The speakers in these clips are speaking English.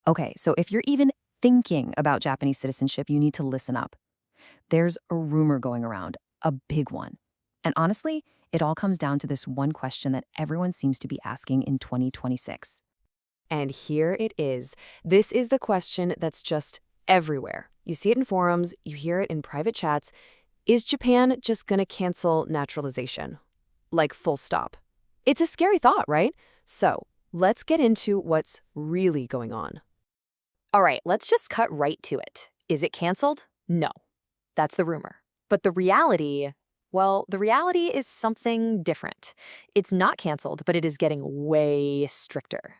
Okay, so if you're even thinking about Japanese citizenship, you need to listen up. There's a rumor going around, a big one. And honestly, it all comes down to this one question that everyone seems to be asking in 2026. And here it is. This is the question that's just everywhere. You see it in forums, you hear it in private chats. Is Japan just gonna cancel naturalization? Like full stop. It's a scary thought, right? So let's get into what's really going on. All right, let's just cut right to it. Is it canceled? No. That's the rumor. But the reality, well, the reality is something different. It's not canceled, but it is getting way stricter.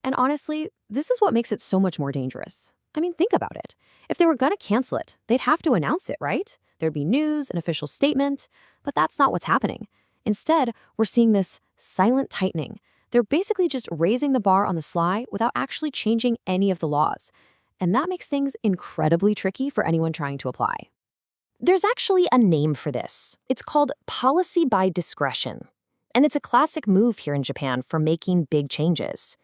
And honestly, this is what makes it so much more dangerous. I mean, think about it. If they were going to cancel it, they'd have to announce it, right? There'd be news, an official statement, but that's not what's happening. Instead, we're seeing this silent tightening. They're basically just raising the bar on the sly without actually changing any of the laws. And that makes things incredibly tricky for anyone trying to apply. There's actually a name for this. It's called policy by discretion. And it's a classic move here in Japan for making big changes.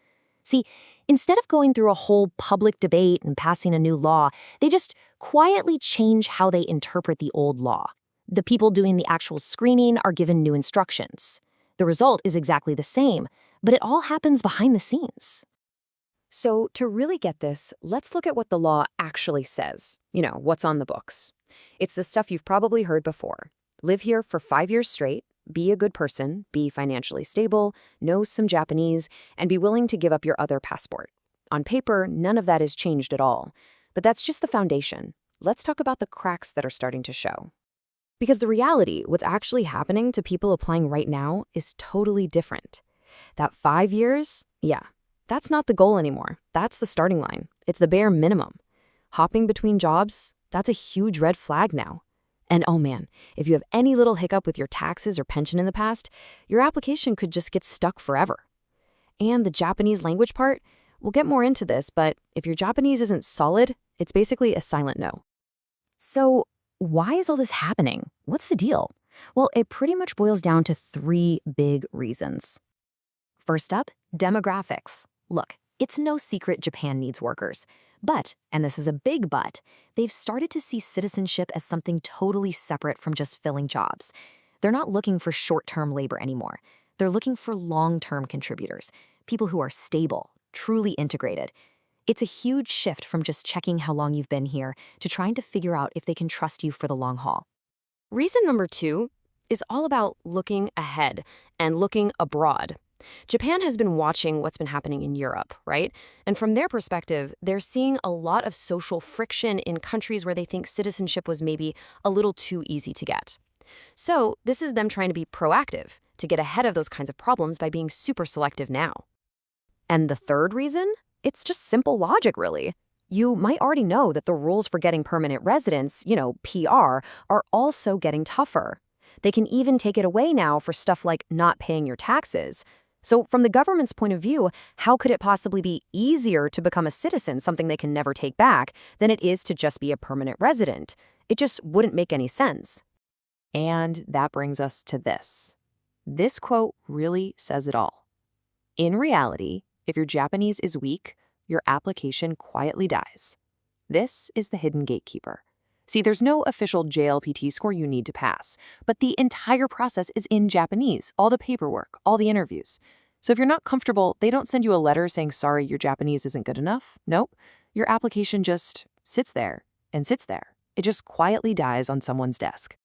See, instead of going through a whole public debate and passing a new law, they just quietly change how they interpret the old law. The people doing the actual screening are given new instructions. The result is exactly the same, but it all happens behind the scenes. So to really get this, let's look at what the law actually says. What's on the books. It's the stuff you've probably heard before. Live here for 5 years straight, be a good person, be financially stable, know some Japanese, and be willing to give up your other passport. On paper, none of that is changed at all. But that's just the foundation. Let's talk about the cracks that are starting to show. Because the reality, what's actually happening to people applying right now, is totally different. That 5 years, yeah, that's not the goal anymore. That's the starting line. It's the bare minimum. Hopping between jobs, that's a huge red flag now. And oh man, if you have any little hiccup with your taxes or pension in the past, your application could just get stuck forever. And the Japanese language part, we'll get more into this, but if your Japanese isn't solid, it's basically a silent no. So, why is all this happening? What's the deal? Well, it pretty much boils down to 3 big reasons. First up, demographics. Look, it's no secret Japan needs workers. But, and this is a big but, they've started to see citizenship as something totally separate from just filling jobs. They're not looking for short-term labor anymore. They're looking for long-term contributors, people who are stable, truly integrated. It's a huge shift from just checking how long you've been here to trying to figure out if they can trust you for the long haul. Reason number 2 is all about looking ahead and looking abroad. Japan has been watching what's been happening in Europe, right? And from their perspective, they're seeing a lot of social friction in countries where they think citizenship was maybe a little too easy to get. So this is them trying to be proactive, to get ahead of those kinds of problems by being super selective now. And the third reason? It's just simple logic, really. You might already know that the rules for getting permanent residence, PR, are also getting tougher. They can even take it away now for stuff like not paying your taxes. So from the government's point of view, how could it possibly be easier to become a citizen, something they can never take back, than it is to just be a permanent resident? It just wouldn't make any sense. And that brings us to this. This quote really says it all. In reality, if your Japanese is weak, your application quietly dies. This is the hidden gatekeeper. See, there's no official JLPT score you need to pass, but the entire process is in Japanese, all the paperwork, all the interviews. So if you're not comfortable, they don't send you a letter saying, sorry, your Japanese isn't good enough. Nope. Your application just sits there and sits there. It just quietly dies on someone's desk.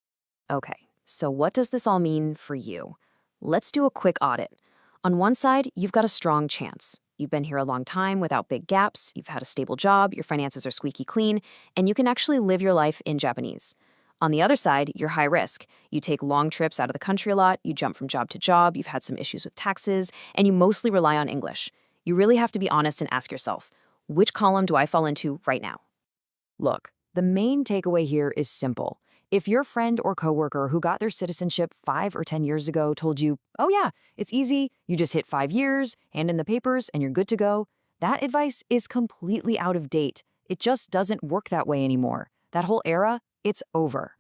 Okay, so what does this all mean for you? Let's do a quick audit. On one side, you've got a strong chance. You've been here a long time without big gaps, you've had a stable job, your finances are squeaky clean, and you can actually live your life in Japanese. On the other side, you're high risk. You take long trips out of the country a lot, you jump from job to job, you've had some issues with taxes, and you mostly rely on English. You really have to be honest and ask yourself, which column do I fall into right now? Look, the main takeaway here is simple. If your friend or coworker who got their citizenship 5 or 10 years ago told you, oh yeah, it's easy, you just hit 5 years, hand in the papers, and you're good to go, that advice is completely out of date. It just doesn't work that way anymore. That whole era, it's over.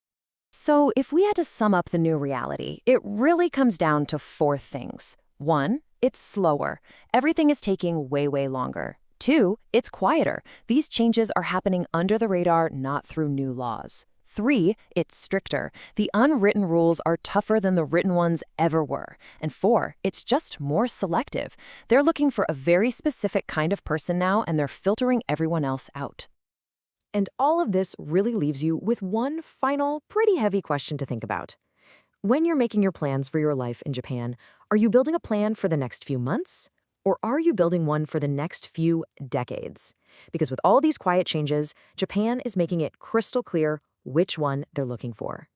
So if we had to sum up the new reality, it really comes down to 4 things. 1, it's slower. Everything is taking way, way longer. 2, it's quieter. These changes are happening under the radar, not through new laws. 3, it's stricter. The unwritten rules are tougher than the written ones ever were. And 4, it's just more selective. They're looking for a very specific kind of person now, and they're filtering everyone else out. And all of this really leaves you with one final, pretty heavy question to think about. When you're making your plans for your life in Japan, are you building a plan for the next few months? Or are you building one for the next few decades? Because with all these quiet changes, Japan is making it crystal clear which one they're looking for.